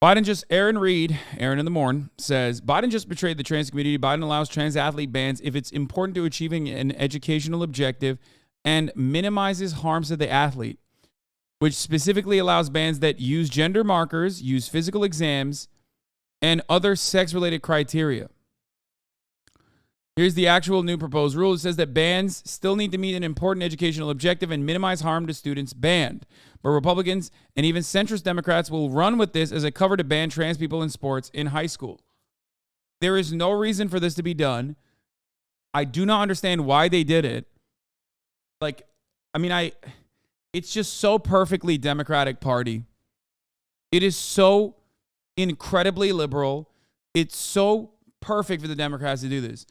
Aaron in the Morn, says, Biden just betrayed the trans community. Biden allows trans athlete bans if it's important to achieving an educational objective and minimizes harms to the athlete, which specifically allows bans that use gender markers, use physical exams, and other sex-related criteria. Here's the actual new proposed rule. It says that bans still need to meet an important educational objective and minimize harm to students banned. But Republicans and even centrist Democrats will run with this as a cover to ban trans people in sports in high school. There is no reason for this to be done. I do not understand why they did it. It's just so perfectly Democratic Party. It is so incredibly liberal. It's so perfect for the Democrats to do this.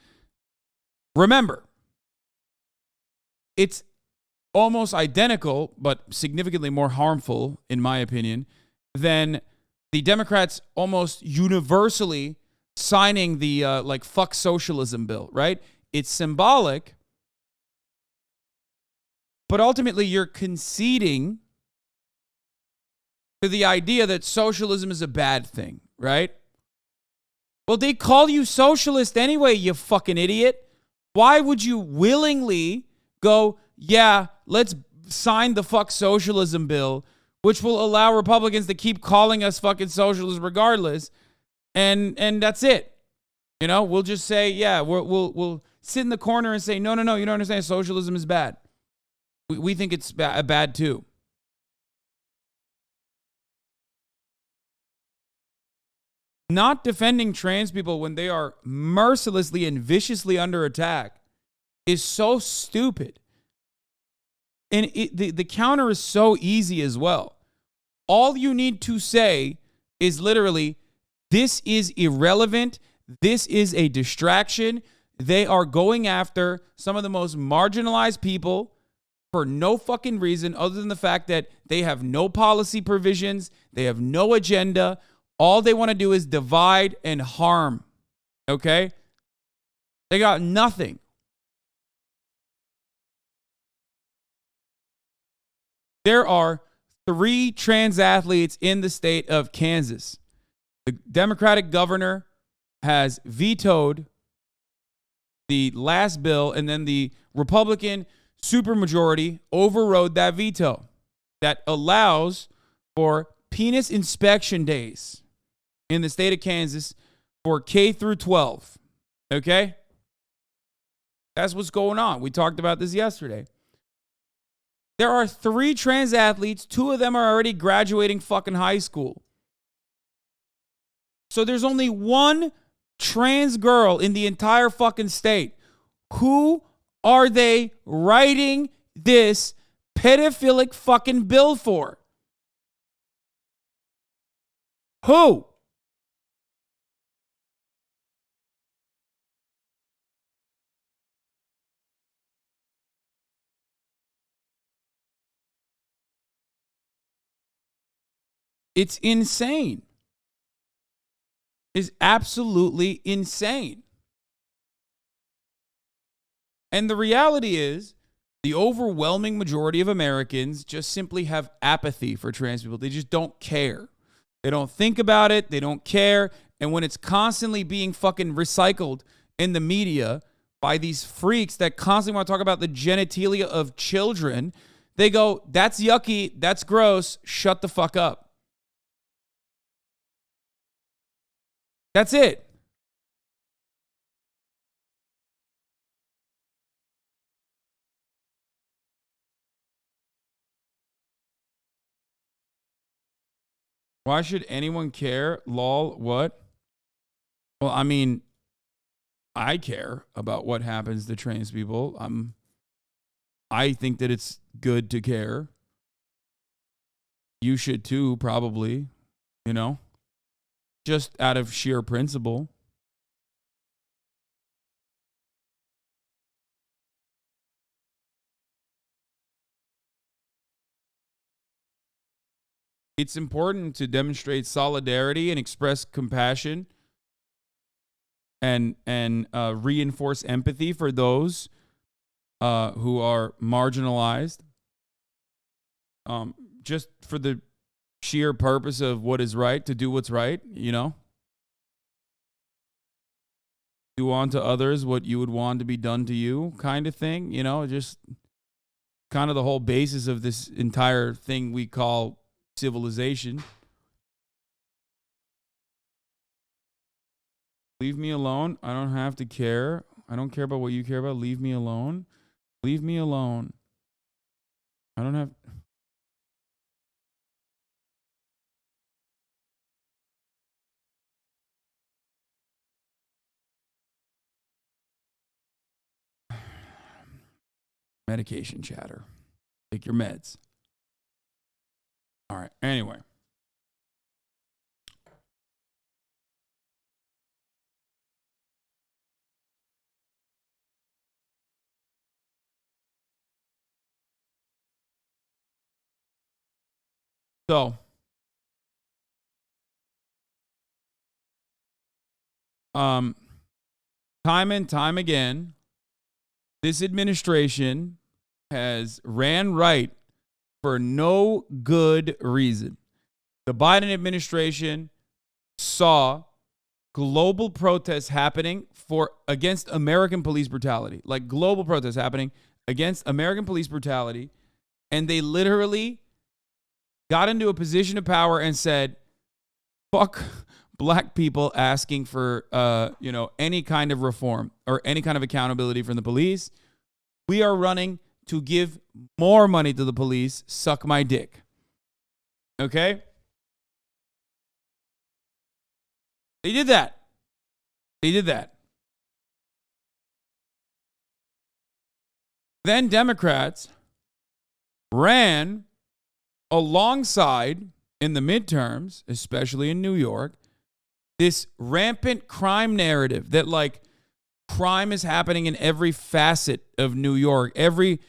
Remember, it's almost identical, but significantly more harmful, in my opinion, than the Democrats almost universally signing the fuck socialism bill, right? It's symbolic, but ultimately you're conceding to the idea that socialism is a bad thing, right? Well, they call you socialist anyway, you fucking idiot. Why would you willingly go, yeah, let's sign the fuck socialism bill, which will allow Republicans to keep calling us fucking socialists regardless, and that's it. You know, we'll just say, yeah, we'll sit in the corner and say, no, you don't understand. Socialism is bad. We think it's bad too. Not defending trans people when they are mercilessly and viciously under attack is so stupid. And the counter is so easy as well. All you need to say is literally, this is irrelevant. This is a distraction. They are going after some of the most marginalized people for no fucking reason other than the fact that they have no policy provisions. They have no agenda. All they want to do is divide and harm, okay? They got nothing. There are 3 trans athletes in the state of Kansas. The Democratic governor has vetoed the last bill, and then the Republican supermajority overrode that veto that allows for penis inspection days in the state of Kansas for K through 12. Okay? That's what's going on. We talked about this yesterday. There are 3 trans athletes. 2 of them are already graduating fucking high school. So there's only 1 trans girl in the entire fucking state. Who are they writing this pedophilic fucking bill for? Who? It's insane. It's absolutely insane. And the reality is, the overwhelming majority of Americans just simply have apathy for trans people. They just don't care. They don't think about it. They don't care. And when it's constantly being fucking recycled in the media by these freaks that constantly want to talk about the genitalia of children, they go, that's yucky. That's gross. Shut the fuck up. That's it. Why should anyone care? Lol, what? Well, I mean, I care about what happens to trans people. I think that it's good to care. You should too, probably, you know, just out of sheer principle. It's important to demonstrate solidarity and express compassion and reinforce empathy for those who are marginalized. Just for the sheer purpose of what is right, to do what's right, you know? Do unto others what you would want to be done to you, kind of thing, you know? Just kind of the whole basis of this entire thing we call civilization. Leave me alone. I don't have to care. I don't care about what you care about. Leave me alone. Leave me alone. I don't have... Medication chatter. Take your meds. All right. Anyway. So, time and time again, this administration has ran right for no good reason. The Biden administration saw global protests happening against American police brutality, like global protests happening against American police brutality, and they literally got into a position of power and said, fuck black people asking for any kind of reform or any kind of accountability from the police. We are running to give more money to the police. Suck my dick. Okay? They did that. Then Democrats ran alongside, in the midterms, especially in New York, this rampant crime narrative that, like, crime is happening in every facet of New York. Every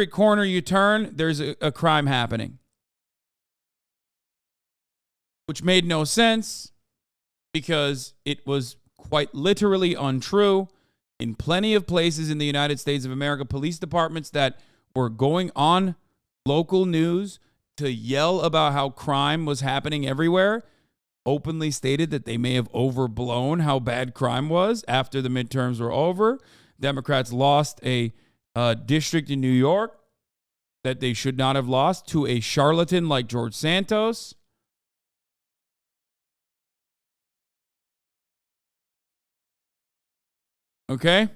corner you turn, there's a crime happening. Which made no sense because it was quite literally untrue. In plenty of places in the United States of America, police departments that were going on local news to yell about how crime was happening everywhere openly stated that they may have overblown how bad crime was after the midterms were over. Democrats lost a district in New York that they should not have lost to a charlatan like George Santos. Okay?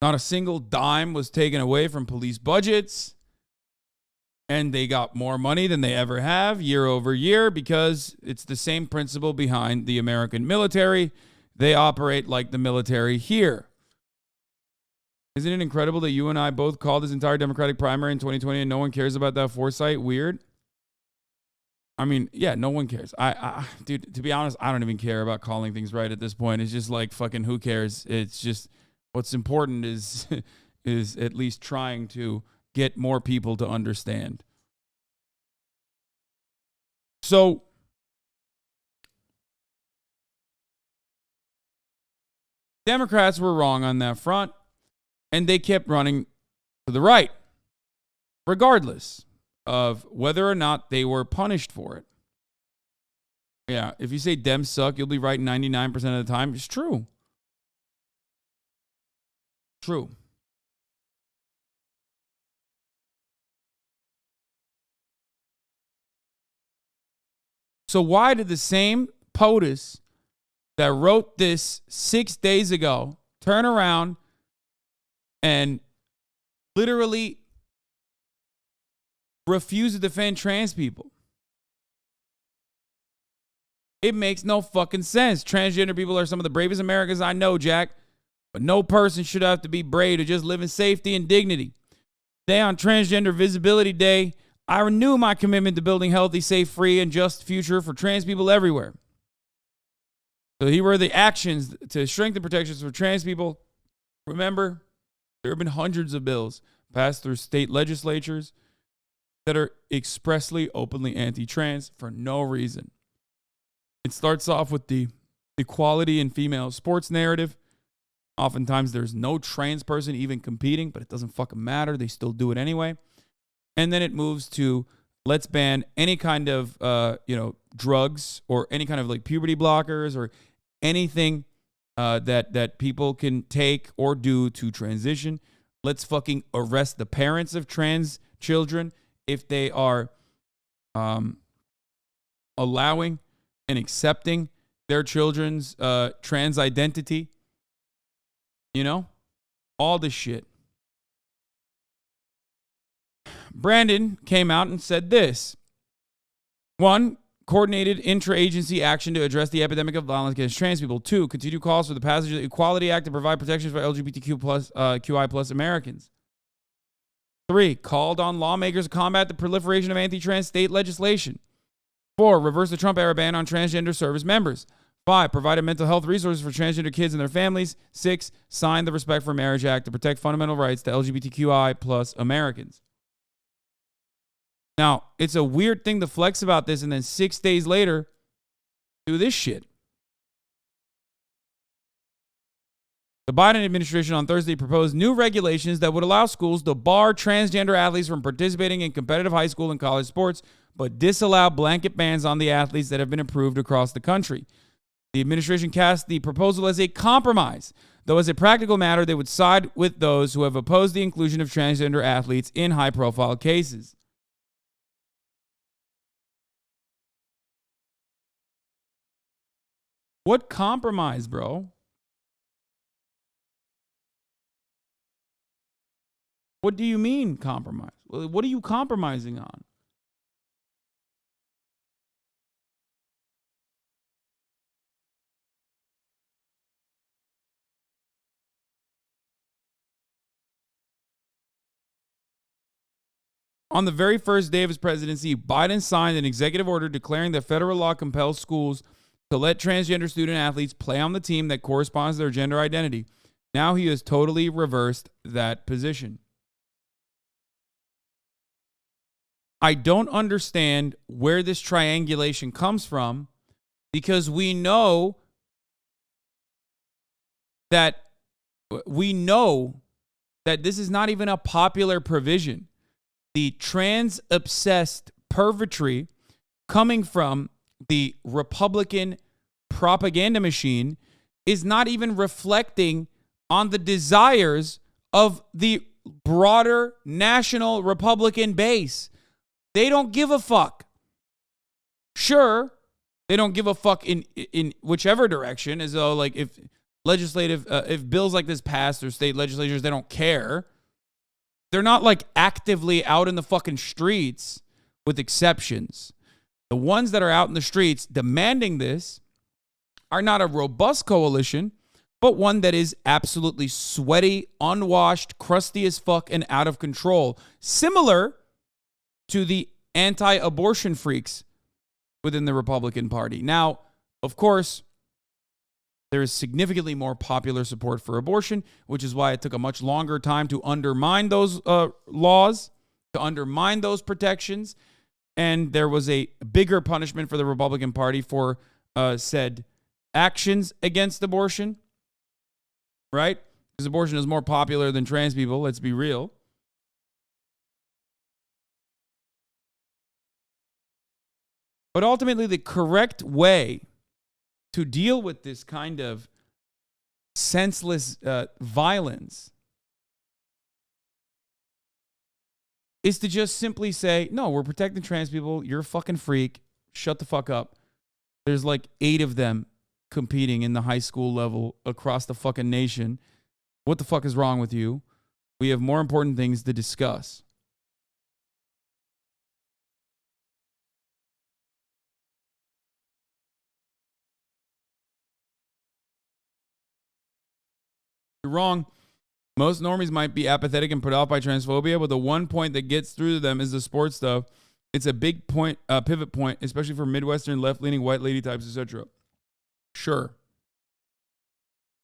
Not a single dime was taken away from police budgets. And they got more money than they ever have year over year because it's the same principle behind the American military. They operate like the military here. Isn't it incredible that you and I both called this entire Democratic primary in 2020 and no one cares about that foresight? Weird. I mean, yeah, no one cares. Dude, to be honest, I don't even care about calling things right at this point. It's just like, fucking who cares? It's just, what's important is is at least trying to get more people to understand. So, Democrats were wrong on that front, and they kept running to the right, regardless of whether or not they were punished for it. Yeah, if you say Dems suck, you'll be right 99% of the time. It's true. True. So why did the same POTUS that wrote this 6 days ago turn around and literally refuse to defend trans people? It makes no fucking sense. Transgender people are some of the bravest Americans I know, Jack. But no person should have to be brave to just live in safety and dignity. Today on Transgender Visibility Day, I renew my commitment to building healthy, safe, free, and just future for trans people everywhere. So here were the actions to strengthen protections for trans people. Remember, there have been hundreds of bills passed through state legislatures that are expressly, openly anti-trans for no reason. It starts off with the equality in female sports narrative. Oftentimes there's no trans person even competing, but it doesn't fucking matter. They still do it anyway. And then it moves to let's ban any kind of drugs or any kind of like puberty blockers or anything that people can take or do to transition. Let's fucking arrest the parents of trans children if they are allowing and accepting their children's trans identity. You know, all this shit. Brandon came out and said this. 1, coordinated intra-agency action to address the epidemic of violence against trans people. 2, continue calls for the passage of the Equality Act to provide protections for QI plus Americans. 3, called on lawmakers to combat the proliferation of anti-trans state legislation. 4, reverse the Trump-era ban on transgender service members. 5, provided mental health resources for transgender kids and their families. 6, signed the Respect for Marriage Act to protect fundamental rights to LGBTQI plus Americans. Now, it's a weird thing to flex about this and then 6 days later do this shit. The Biden administration on Thursday proposed new regulations that would allow schools to bar transgender athletes from participating in competitive high school and college sports, but disallow blanket bans on the athletes that have been approved across the country. The administration cast the proposal as a compromise, though as a practical matter, they would side with those who have opposed the inclusion of transgender athletes in high-profile cases. What compromise, bro? What do you mean compromise? What are you compromising on? On the very first day of his presidency, Biden signed an executive order declaring that federal law compels schools to let transgender student athletes play on the team that corresponds to their gender identity. Now he has totally reversed that position. I don't understand where this triangulation comes from, because we know that this is not even a popular provision. The trans-obsessed pervertry coming from the Republican propaganda machine is not even reflecting on the desires of the broader national Republican base. They don't give a fuck. Sure, they don't give a fuck in whichever direction, as though like if bills like this pass or state legislatures, they don't care. They're not like actively out in the fucking streets, with exceptions. The ones that are out in the streets demanding this are not a robust coalition, but one that is absolutely sweaty, unwashed, crusty as fuck, and out of control. Similar to the anti-abortion freaks within the Republican Party. Now, of course, there is significantly more popular support for abortion, which is why it took a much longer time to undermine those laws, to undermine those protections. And there was a bigger punishment for the Republican Party for said actions against abortion, right? Because abortion is more popular than trans people, let's be real. But ultimately, the correct way to deal with this kind of senseless violence is to just simply say, no, we're protecting trans people. You're a fucking freak. Shut the fuck up. There's like 8 of them competing in the high school level across the fucking nation. What the fuck is wrong with you? We have more important things to discuss. You're wrong. Most normies might be apathetic and put off by transphobia, but the one point that gets through to them is the sports stuff. It's a big point, pivot point, especially for Midwestern, left-leaning, white lady types, etc. Sure.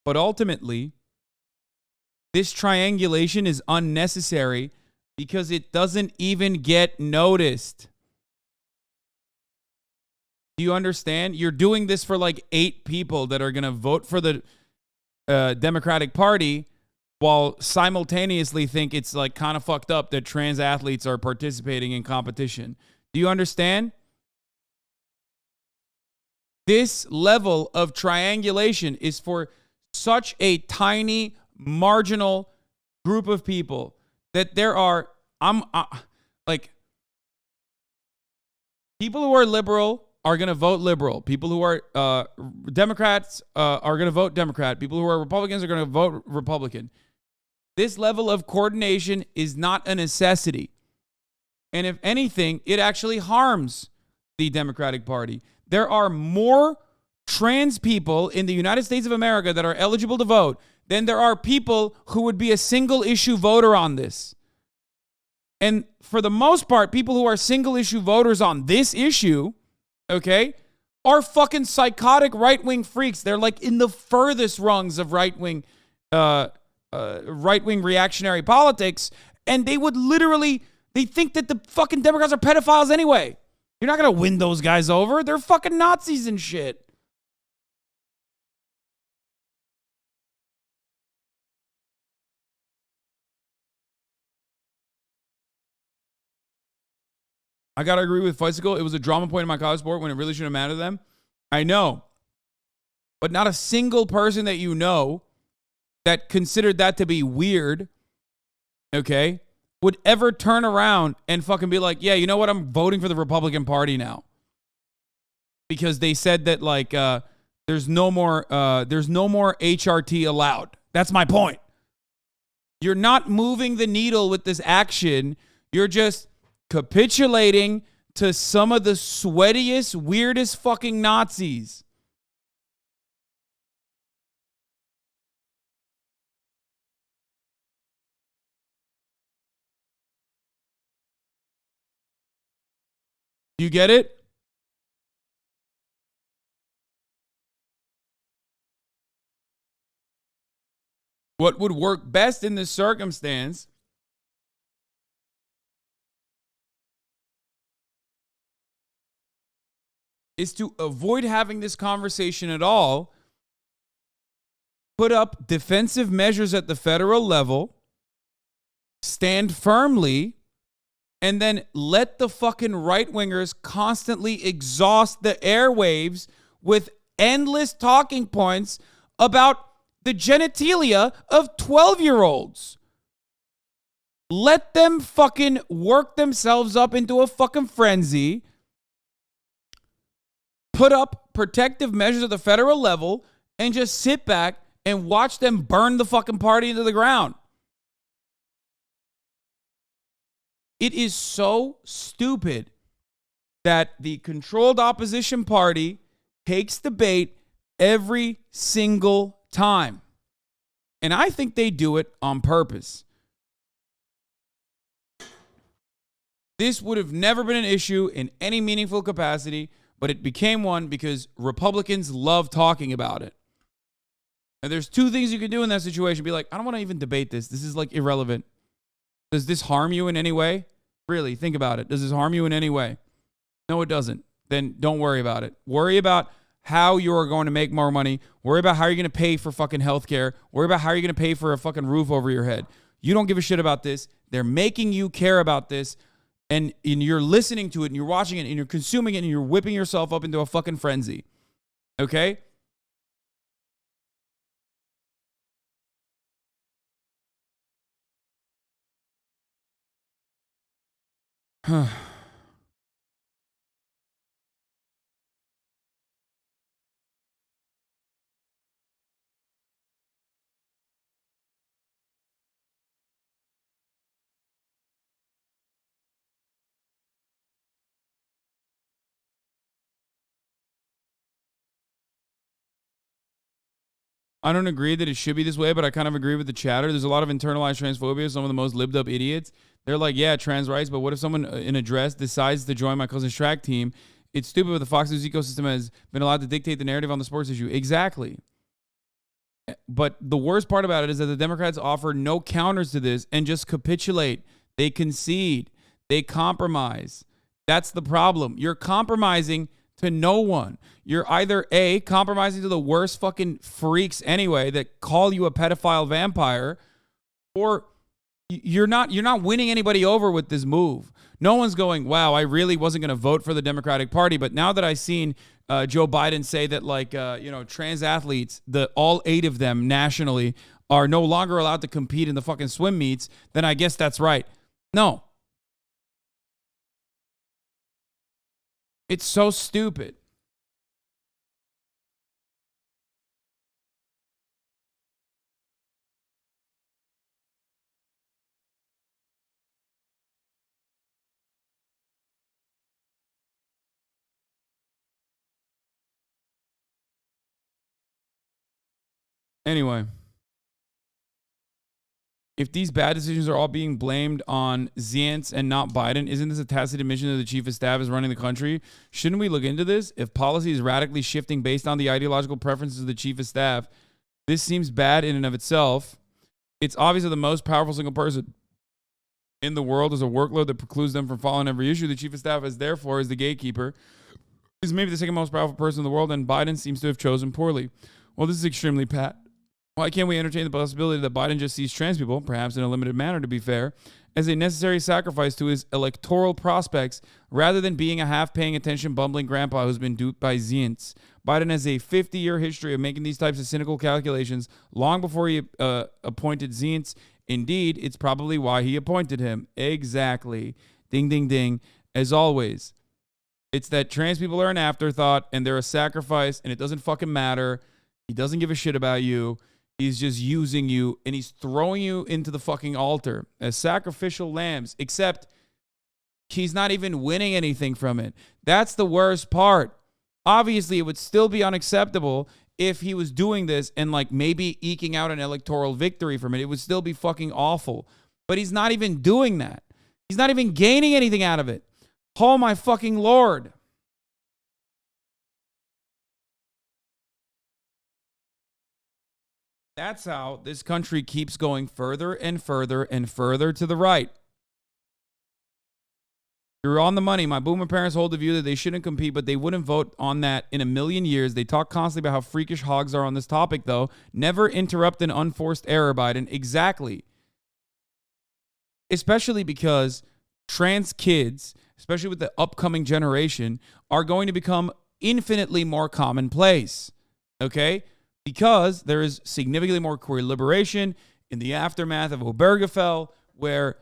But ultimately, this triangulation is unnecessary because it doesn't even get noticed. Do you understand? You're doing this for like 8 people that are going to vote for the Democratic Party while simultaneously think it's like kind of fucked up that trans athletes are participating in competition. Do you understand? This level of triangulation is for such a tiny, marginal group of people that there are, like, people who are liberal are going to vote liberal. People who are Democrats are going to vote Democrat. People who are Republicans are going to vote Republican. This level of coordination is not a necessity. And if anything, it actually harms the Democratic Party. There are more trans people in the United States of America that are eligible to vote than there are people who would be a single issue voter on this. And for the most part, people who are single issue voters on this issue, okay, are fucking psychotic right-wing freaks. They're like in the furthest rungs of right-wing reactionary politics. And they would literally, they think that the fucking Democrats are pedophiles anyway. You're not going to win those guys over. They're fucking Nazis and shit. I got to agree with Feissicle. It was a drama point in my college sport when it really shouldn't matter to them. I know. But not a single person that you know that considered that to be weird, okay, would ever turn around and fucking be like, yeah, you know what? I'm voting for the Republican Party now. Because they said that, like, there's no more HRT allowed. That's my point. You're not moving the needle with this action. You're just capitulating to some of the sweatiest, weirdest fucking Nazis. You get it? What would work best in this circumstance is to avoid having this conversation at all, put up defensive measures at the federal level, stand firmly, and then let the fucking right-wingers constantly exhaust the airwaves with endless talking points about the genitalia of 12-year-olds. Let them fucking work themselves up into a fucking frenzy, put up protective measures at the federal level, and just sit back and watch them burn the fucking party into the ground. It is so stupid that the controlled opposition party takes the bait every single time. And I think they do it on purpose. This would have never been an issue in any meaningful capacity, but it became one because Republicans love talking about it. And there's two things you can do in that situation. Be like, I don't want to even debate this. This is like irrelevant. Does this harm you in any way? Really, think about it. Does this harm you in any way? No, it doesn't. Then don't worry about it. Worry about how you're going to make more money. Worry about how you're going to pay for fucking healthcare. Worry about how you're going to pay for a fucking roof over your head. You don't give a shit about this. They're making you care about this. And you're listening to it and you're watching it and you're consuming it and you're whipping yourself up into a fucking frenzy. Okay? I don't agree that it should be this way, but I kind of agree with the chatter. There's a lot of internalized transphobia. Some of the most lived up idiots. They're like, yeah, trans rights, but what if someone in a dress decides to join my cousin's track team? It's stupid, but the Fox News ecosystem has been allowed to dictate the narrative on the sports issue. Exactly. But the worst part about it is that the Democrats offer no counters to this and just capitulate. They concede. They compromise. That's the problem. You're compromising to no one. You're either A, compromising to the worst fucking freaks anyway that call you a pedophile vampire, or you're not winning anybody over with this move. No one's going, wow, I really wasn't going to vote for the Democratic Party, but now that I've seen Joe Biden say that, like, trans athletes, all 8 of them nationally are no longer allowed to compete in the fucking swim meets, then I guess that's right. No. It's so stupid. Anyway, if these bad decisions are all being blamed on Zients and not Biden, isn't this a tacit admission that the chief of staff is running the country? Shouldn't we look into this? If policy is radically shifting based on the ideological preferences of the chief of staff, this seems bad in and of itself. It's obvious that the most powerful single person in the world is a workload that precludes them from following every issue. The chief of staff, as therefore, is the gatekeeper, is maybe the second most powerful person in the world, and Biden seems to have chosen poorly. Well, this is extremely pat. Why can't we entertain the possibility that Biden just sees trans people, perhaps in a limited manner to be fair, as a necessary sacrifice to his electoral prospects rather than being a half-paying attention bumbling grandpa who's been duped by Zients? Biden has a 50-year history of making these types of cynical calculations long before he appointed Zients. Indeed, it's probably why he appointed him. Exactly. Ding, ding, ding. As always, it's that trans people are an afterthought and they're a sacrifice and it doesn't fucking matter. He doesn't give a shit about you. He's just using you and he's throwing you into the fucking altar as sacrificial lambs, except he's not even winning anything from it. That's the worst part. Obviously, it would still be unacceptable if he was doing this and like maybe eking out an electoral victory from it. It would still be fucking awful. But he's not even doing that. He's not even gaining anything out of it. Oh my fucking Lord. That's how this country keeps going further and further and further to the right. You're on the money. My boomer parents hold the view that they shouldn't compete, but they wouldn't vote on that in a million years. They talk constantly about how freakish hogs are on this topic, though. Never interrupt an unforced error, Biden. Exactly. Especially because trans kids, especially with the upcoming generation, are going to become infinitely more commonplace. Okay? Because there is significantly more queer liberation in the aftermath of Obergefell, where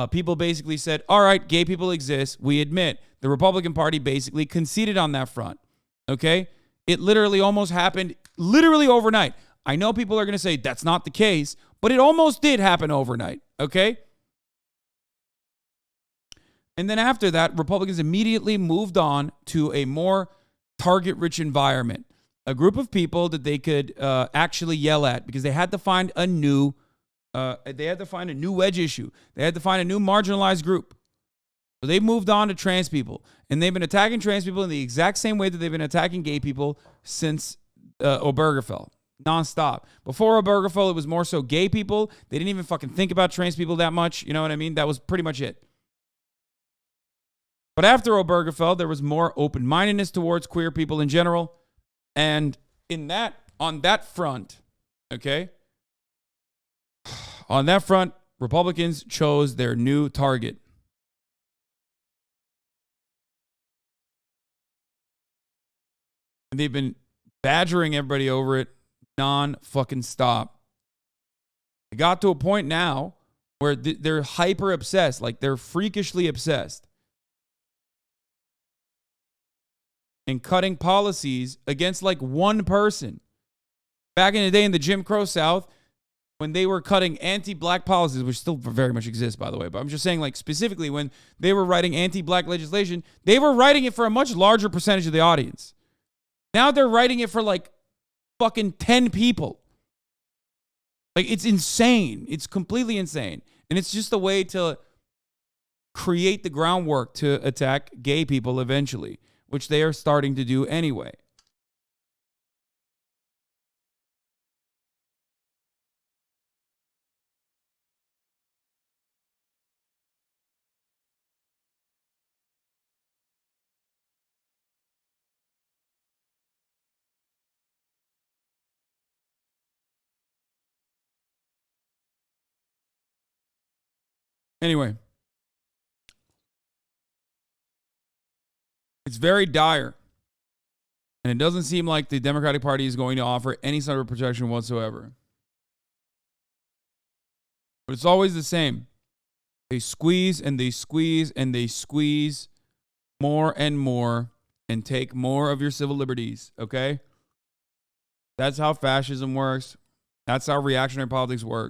people basically said, all right, gay people exist. We admit. The Republican Party basically conceded on that front. Okay? It literally almost happened literally overnight. I know people are going to say that's not the case, but it almost did happen overnight. Okay? And then after that, Republicans immediately moved on to a more target-rich environment. A group of people that they could actually yell at because they had to find a new wedge issue. They had to find a new marginalized group. So they moved on to trans people, and they've been attacking trans people in the exact same way that they've been attacking gay people since Obergefell, nonstop. Before Obergefell, it was more so gay people. They didn't even fucking think about trans people that much. You know what I mean? That was pretty much it. But after Obergefell, there was more open-mindedness towards queer people in general. And on that front, okay, on that front, Republicans chose their new target. And they've been badgering everybody over it non-fucking stop. It got to a point now where they're hyper obsessed, like they're freakishly obsessed. And cutting policies against like one person. Back in the day in the Jim Crow South, when they were cutting anti-black policies, which still very much exists, by the way, but I'm just saying, like, specifically when they were writing anti-black legislation, they were writing it for a much larger percentage of the audience. Now they're writing it for like fucking 10 people. Like, it's insane. It's completely insane. And it's just a way to create the groundwork to attack gay people eventually, which they are starting to do anyway. Anyway, it's very dire. And it doesn't seem like the Democratic Party is going to offer any sort of protection whatsoever. But it's always the same. They squeeze and they squeeze and they squeeze more and more and take more of your civil liberties, okay? That's how fascism works. That's how reactionary politics work.